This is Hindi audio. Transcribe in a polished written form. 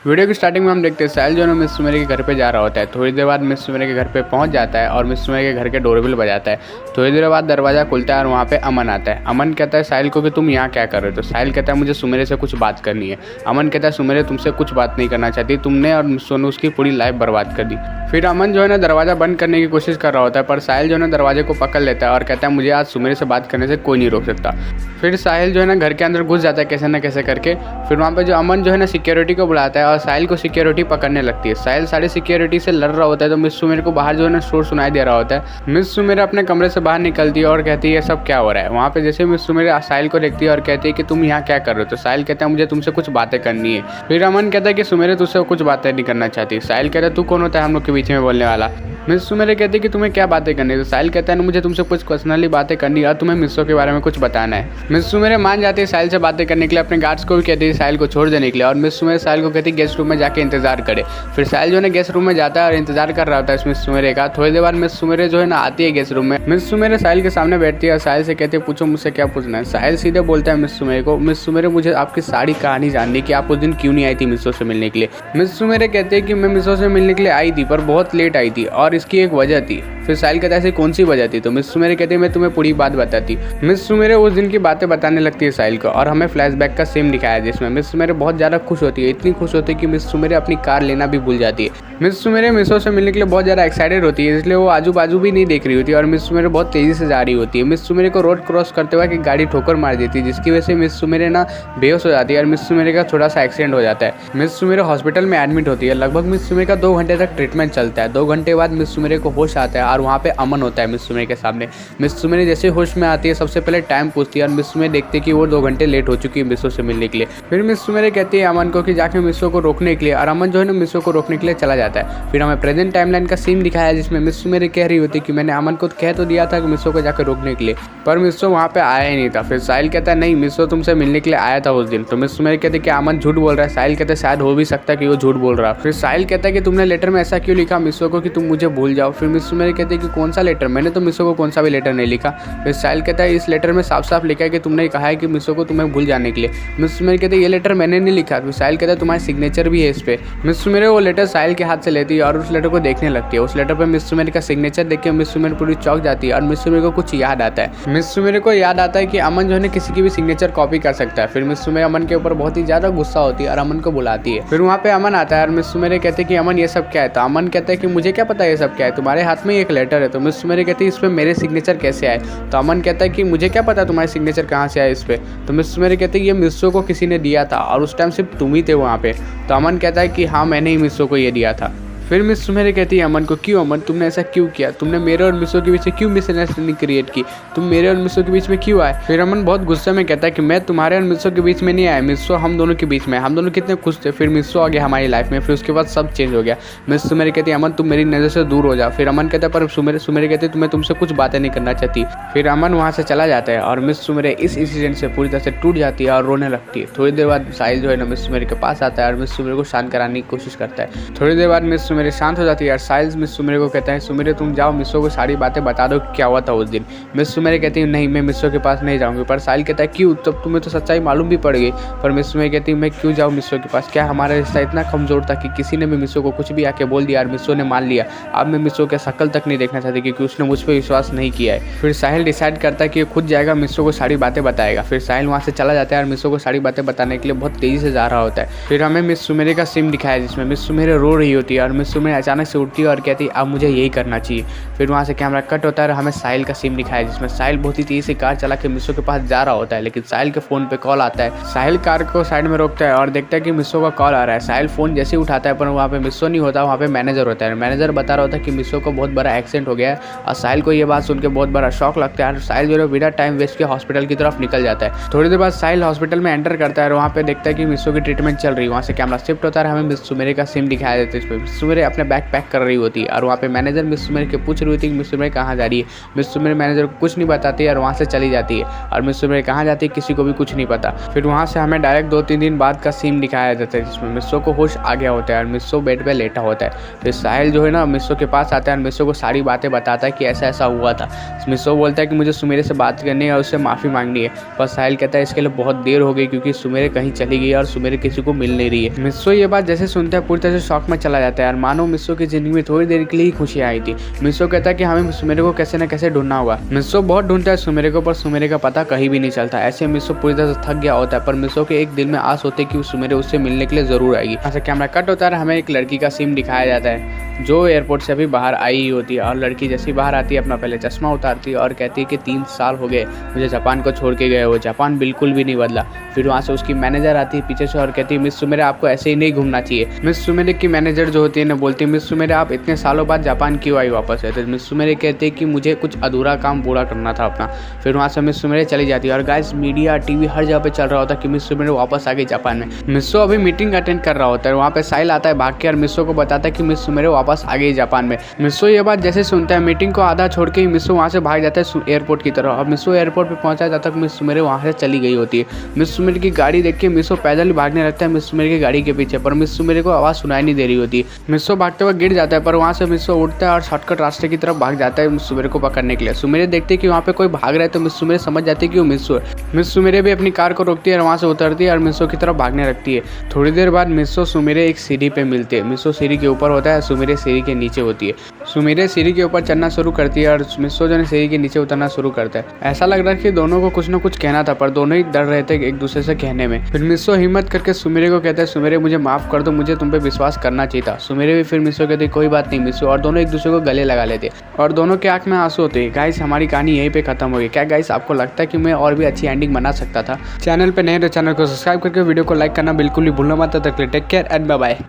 वीडियो की स्टार्टिंग में हम देखते हैं साहिल जो है ना मिस सुमेरा के घर पे जा रहा होता है। थोड़ी देर बाद मिस सुमेरा के घर पे पहुंच जाता है और मिस सुमेरा के घर के डोरबेल बजाता है। थोड़ी देर बाद दरवाज़ा खुलता है और वहाँ पे अमन आता है। अमन कहता है साहिल को कि तुम यहाँ क्या कर रहे हो। तो साहिल कहता है मुझे सुमेरा से कुछ बात करनी है। अमन कहता है सुमेरा तुमसे कुछ बात नहीं करना चाहती, तुमने और सोनू उसकी पूरी लाइफ बर्बाद कर दी। फिर अमन जो है ना दरवाज़ा बंद करने की कोशिश कर रहा होता है, पर साहिल जो है ना दरवाजे को पकड़ लेता है और कहता है मुझे आज सुमेरा से बात करने से कोई नहीं रोक सकता। फिर साहिल जो है ना घर के अंदर घुस जाता है कैसे ना कैसे करके। फिर वहाँ पे जो अमन जो है ना सिक्योरिटी को बुलाता है और साहिल को सिक्योरिटी पकड़ने लगती है। साहिल सारी सिक्योरिटी से लड़ रहा होता है तो मिस सुमेरा को बाहर जो है ना शोर सुनाई दे रहा होता है। मिस सुमेरा अपने कमरे से बाहर निकलती है और कहती है सब क्या हो रहा है। वहाँ पे जैसे मिस सुमेरा साहिल को देखती है और कहती है कि तुम यहाँ क्या कर रहे हो। तो साहिल कहता है मुझे तुमसे कुछ बातें करनी है। फिर अमन कहता है कि सुमेरा तुझसे कुछ बातें नहीं करना चाहती। साहिल कहता है तू कौन होता है हम लोग के बीच में बोलने वाला। मिस सुमेरा कहती है कि तुम्हें क्या बातें करनी है। तो साहिल कहता है मुझे तुमसे कुछ पर्सनली बातें करनी है और तुम्हें मिस्सो के बारे में कुछ बताना है। मिस सुमेरा मान जाती है साहिल से बातें करने के लिए। अपने गार्ड्स को भी कहती है साहिल को छोड़ देने के लिए और मिस सुमेरा साहिल को कहती है गेस्ट रूम में जाके इंतजार करे। फिर साहिल जो है गेस्ट रूम में जाता है और इंतजार कर रहा होता है मिस सुमेरा का। थोड़ी देर बाद मिस सुमेरा जो है ना आती है गेस्ट रूम में। मिस सुमेरा साहिल के सामने बैठती है और साहिल से कहती है पूछो मुझसे क्या पूछना है। साहिल सीधे बोलता है मिस सुमेरा को मिस सुमेरा मुझे आपकी सारी कहानी जाननी कि आप उस दिन क्यों नहीं आई थी मिस्सो से मिलने के लिए। मिस सुमेरा कहते हैं कि मैं मिस्सो से मिलने के लिए आई थी पर बहुत लेट आई थी और इसकी एक वजह थी। फिर साहिल कहता है ऐसी कौन सी वजह थी। तो मिस सुमेरा कहती है मैं तुम्हें पूरी बात बताती। मिस सुमेरा उस दिन की बातें बताने लगती है साहिल को और हमें फ्लैशबैक का सीन दिखाया है जिसमें मिस सुमेरा बहुत ज़्यादा खुश होती है। इतनी खुश होती है कि मिस सुमेरा अपनी कार लेना भी भूल जाती है। मिस सुमेरा मिस्सो से मिलने के लिए बहुत ज़्यादा एक्साइटेड होती है, इसलिए वो आजू बाजू भी नहीं देख रही होती है और मिस सुमेरा बहुत तेज़ी से जा रही होती है। मिस सुमेरा को रोड क्रॉस करते हुए एक गाड़ी ठोकर मार देती है जिसकी वजह से मिस सुमेरा ना बेहोश हो जाती है और मिस सुमेरा का छोटा सा एक्सीडेंट हो जाता है। मिस सुमेरा हॉस्पिटल में एडमिट होती है। लगभग मिस सुमेरा का 2 घंटे तक ट्रीटमेंट चलता है। 2 घंटे बाद मिस सुमेरा को होश आता है और वहाँ पे अमन होता है मिस सुमेरा के सामने। मिस सुमेरा जैसे होश में आती है सबसे पहले टाइम पूछती है और मिस सुमेरा देखती है कि वो 2 घंटे लेट हो चुकी है मिस्सो से मिलने के लिए। फिर मिस सुमेरा कहती है अमन को कि जाके मिस्सो को रोकने के लिए और अमन जो है ना मिस्सो को रोकने के लिए चला जाता है। फिर हमें प्रेजेंट टाइमलाइन का सीन दिखाया है जिसमें मिस सुमेरा कह रही होती है कि मैंने अमन को कह तो दिया था कि मिस्सो को जाकर रोकने के लिए, पर मिस्सो वहाँ पे आया ही नहीं था। फिर साहिल कहता है नहीं मिस्सो तुमसे मिलने के लिए आया था उस दिन। तो मिस सुमेरा कहती है कि अमन झूठ बोल रहा है। साहिल कहता है शायद हो भी सकता है कि वो झूठ बोल रहा है। फिर साहिल कहता है कि तुमने लेटर में ऐसा क्यों लिखा मिस्सो को कि तुम मुझे भूल जाओ। फिर मिस सुमेरा कहती है कि कौन सा लेटर, मैंने तो मिस्सो को कौन सा भी लेटर नहीं लिखा। फिर साहिल कहता है इस लेटर में साफ साफ लिखा है कि तुमने कहा है कि मिस्सो को तुम्हें भूल जाने के लिए। मिस सुमेरा कहते हैं ये लेटर मैंने नहीं लिखा। फिर साहिल कहता है तुम्हारी सिग्नेचर भी है इस पे। मिस सुमेरा वो लेटर साहिल के हाथ से लेती है और उस लेटर को देखने लगती है। उस लेटर पर मिस सुमेरा का सिग्नेचर देख के मिस सुमेरा पूरी चौंक जाती है और मिस सुमेरा को कुछ याद आता है। मिस सुमेरा को याद आता है कि अमन जो है किसी की भी सिग्नेचर कॉपी कर सकता है। फिर मिस सुमेरा अमन के ऊपर बहुत ही ज़्यादा गुस्सा होती है और अमन को बुलाती है। फिर वहाँ पे अमन आता है और मिस सुमेरा कहते हैं कि अमन ये सब क्या है। तो अमन कहता है कि मुझे क्या पता ये सब क्या है, तुम्हारे हाथ में एक लेटर है। तो मिस सुमेरा कहती है इस पर मेरे सिग्नेचर कैसे आए। तो अमन कहता है कि मुझे क्या पता तुम्हारे सिग्नेचर कहाँ से आए इस पर। तो मिस सुमेरा कहते हैं ये मिस्सो को किसी ने दिया था और उस टाइम सिर्फ तुम ही थे वहाँ पे। तो अमन कहता है कि हाँ मैंने ही मिस्सो को ये दिया था। फिर मिस सुमेरा कहती है अमन को क्यों अमन तुमने ऐसा क्यों किया, तुमने मेरे और मिस्सो के बीच में क्यों मिसअंडरस्टैंडिंग क्रिएट की, तुम मेरे और मिस्सो के बीच में क्यों आए। फिर अमन बहुत गुस्से में कहता है कि मैं तुम्हारे और मिस्सो के बीच में नहीं आया, मिस्सो हम दोनों के बीच में, हम दोनों कितने खुश थे। फिर मिस्सो आ गया हमारी लाइफ में, फिर उसके बाद सब चेंज हो गया। मिस सुमेरा कहती है अमन तुम मेरी नज़र से दूर हो जा। फिर अमन कहता है पर सुमेरा कहती है तुम्हें तुमसे कुछ बातें नहीं करना चाहती। फिर अमन वहाँ से चला जाता है और मिस सुमेरा इस इंसिडेंट से पूरी तरह से टूट जाती है और रोने लगती है। थोड़ी देर बाद साहिल जो है ना मिस सुमेरा के पास आता है और मिस सुमेरा को शांत कराने की कोशिश करता है। थोड़ी देर बाद मिस सुमेरा शांत हो जाती है। साहिल मिस सुमेरा को कहता है सुमेरा तुम जाओ मिस्सो को सारी बातें बता दो क्या हुआ था उस दिन। मिस सुमेरा कहती है नहीं मैं मिस्सो के पास नहीं जाऊंगी। पर साहिल कहता है क्यों, तब तुम्हें तो सच्चाई मालूम भी पड़ गई। पर मिस सुमेरा कहती है मैं क्यों जाऊँ मिस्सो के पास, क्या हमारा रिश्ता इतना कमजोर था कि किसी ने भी मिस्सो को कुछ भी आके बोल दिया और मिस्सो ने मान लिया। अब मैं मिस्सो के शक्ल तक नहीं देखना चाहती क्योंकि उसने मुझ पर विश्वास नहीं किया है। फिर साहिल डिसाइड करता है कि खुद जाएगा मिस्सो को सारी बातें बताएगा। फिर साहिल वहाँ से चला जाता है और मिस्सो को सारी बातें बताने के लिए बहुत तेजी से जा रहा होता है। फिर हमें मिस सुमेरा का सीन दिखाया जिसमें मिस सुमेरा रो रही होती है और मिस सुमेरा अचानक से उठती है और कहती है अब मुझे यही करना चाहिए। फिर वहाँ से कैमरा कट होता है और हमें साहिल का सीन दिखाया जिसमें साहिल बहुत ही तेजी से कार चला के मिस्सो के पास जा रहा होता है, लेकिन साहिल के फोन पे कॉल आता है। साहिल कार को साइड में रोकता है और देखता है कि मिस्सो का कॉल आ रहा है। साहिल फोन जैसे ही उठाता है पर वहाँ पे मिस्सो नहीं होता, वहाँ पे मैनेजर होता है। मैनेजर बता रहा होता है कि मिस्सो को बहुत बड़ा एक्सीडेंट हो गया है और साहिल को ये बात सुन के बहुत बड़ा शॉक लगता है और साहिल जो है बिना टाइम वेस्ट के हॉस्पिटल की तरफ निकल जाता है। थोड़ी देर बाद साहिल हॉस्पिटल में एंटर करता है और वहाँ पे देखता है कि मिस्सो की ट्रीटमेंट चल रही है। वहाँ से कैमरा शिफ्ट होता है, हमें मिस सुमेरा का सीन दिखाया जाता है। मिस सुमेरा सुमेरे अपने बैग पैक कर रही होती है और वहाँ पे मैनेजर मिस सुमेरे के पूछ रही होती है कि मिस सुमेरे कहाँ जा रही है। मिस सुमेरे मैनेजर को कुछ नहीं बताती और वहाँ से चली जाती है और मिस सुमेरे कहाँ जाती है किसी को भी कुछ नहीं पता। फिर वहाँ से हमें डायरेक्ट 2-3 दिन बाद का सीन दिखाया जाता है जिसमें मिस्सो को होश आ गया होता है और मिस्सो बेड पे लेटा होता है। फिर साहिल जो है ना मिस्सो के पास आता है और मिस्सो को सारी बातें बताता है कि ऐसा ऐसा हुआ था। मिस्सो बोलता है कि मुझे सुमेरे से बात करनी है और उससे माफ़ी मांगनी है, पर साहिल कहता है इसके लिए बहुत देर हो गई क्योंकि सुमेरे कहीं चली गई और सुमेरे किसी को मिल नहीं रही है। मिस्सो ये बात जैसे सुनता है पूरी तरह से शॉक में चला जाता है और मानो मिस्सो की जिंदगी में थोड़ी देर के लिए ही खुशी आई थी। मिस्सो कहता है कि हमें सुमेरे को कैसे न कैसे ढूंढना होगा। मिस्सो बहुत ढूंढता है सुमेरे को, पर सुमेरे का पता कहीं भी नहीं चलता। ऐसे मिस्सो पूरी तरह से थक गया होता है, पर मिस्सो के एक दिल में आस होती है कि सुमेरे उससे मिलने के लिए जरूर आएगी। ऐसा कैमरा कट होता है, हमें एक लड़की का सीन दिखाया जाता है जो एयरपोर्ट से अभी बाहर आई होती है और लड़की जैसी बाहर आती है अपना पहले चश्मा उतारती है और कहती है कि 3 साल हो गए मुझे जापान को छोड़ के गए हो, जापान बिल्कुल भी नहीं बदला। फिर वहाँ से उसकी मैनेजर आती है पीछे से और कहती है मिस सुमेरे आपको ऐसे ही नहीं घूमना चाहिए। मिस सुमेरे की मैनेजर जो होती है ना बोलती है मिस सुमेरे आप इतने सालों बाद जापान क्यों आई वापस है। तो मिस सुमेरे कहती है कि मुझे कुछ अधूरा काम पूरा करना था अपना। फिर वहाँ से मिस सुमेरे चली जाती है और गाइस मीडिया टीवी हर जगह पे चल रहा होता है कि मिस सुमेरे वापस आ गई जापान में। मिस्सो अभी मीटिंग अटेंड कर रहा होता है, वहाँ पे साहिल आता है भाग के और मिस्सो को बताता है कि मिस सुमेरे वापस आ गई जापान में। मिस्सो ये बात जैसे सुनता है मीटिंग को आधा छोड़ के ही मिस्सो वहाँ से भाग जाता है एयरपोर्ट की तरफ और मिस्सो एयरपोर्ट पे पहुंचा तब तक मिस सुमेरे वहाँ से चली गई होती है। मिस सुमेरे की गाड़ी देख के मिस्सो पैदल ही भागने लगता है मिस सुमेरे की गाड़ी के पीछे, पर मिस सुमेरे को आवाज़ सुनाई नहीं दे रही होती। मिस्सो भागते हुए गिर जाता है, पर वहाँ से मिस्सो उठता है और शॉर्टकट रास्ते की तरफ भाग जाता है मिस सुमेरे को पकड़ने के लिए। सुमेरे देखते हैं कि वहाँ पे कोई भाग रहा है तो मिस सुमेरे समझ जाती है कि वो मिस्सो है। मिस सुमेरे भी अपनी कार को रोकती है और वहाँ से उतरती है और मिस्सो की तरफ भागने लगती है। थोड़ी देर बाद मिस्सो सुमेरे एक सीढ़ी पे मिलते हैं। मिस्सो सीढ़ी के ऊपर होता है, सुमेरे सीढ़ी के नीचे होती है। सुमेरे सीढ़ी के ऊपर चढ़ना शुरू करती है और मिस्सो जो है सीढ़ी के नीचे उतरना शुरू करता है। ऐसा लग रहा है कि दोनों को कुछ ना कुछ कहना था, पर दोनों ही डर रहे थे एक दूसरे से कहने में। फिर मिस्सो हिम्मत करके सुमेरे को कहता है सुमेरे मुझे माफ कर दो, मुझे तुम पे विश्वास करना चाहिए था। सुमेरे भी फिर मिस्सो कहते कोई बात नहीं मिस्सो, और दोनों एक दूसरे को गले लगा लेते और दोनों के आंख में आंसू होते। गाइस हमारी कहानी यहीं पे खत्म हो गई। क्या गाइस आपको लगता है कि मैं और भी अच्छी एंडिंग बना सकता था? चैनल पे नए तो चैनल को सब्सक्राइब करके वीडियो को लाइक करना बिल्कुल भी भूलना मत। तब तक take care and bye bye.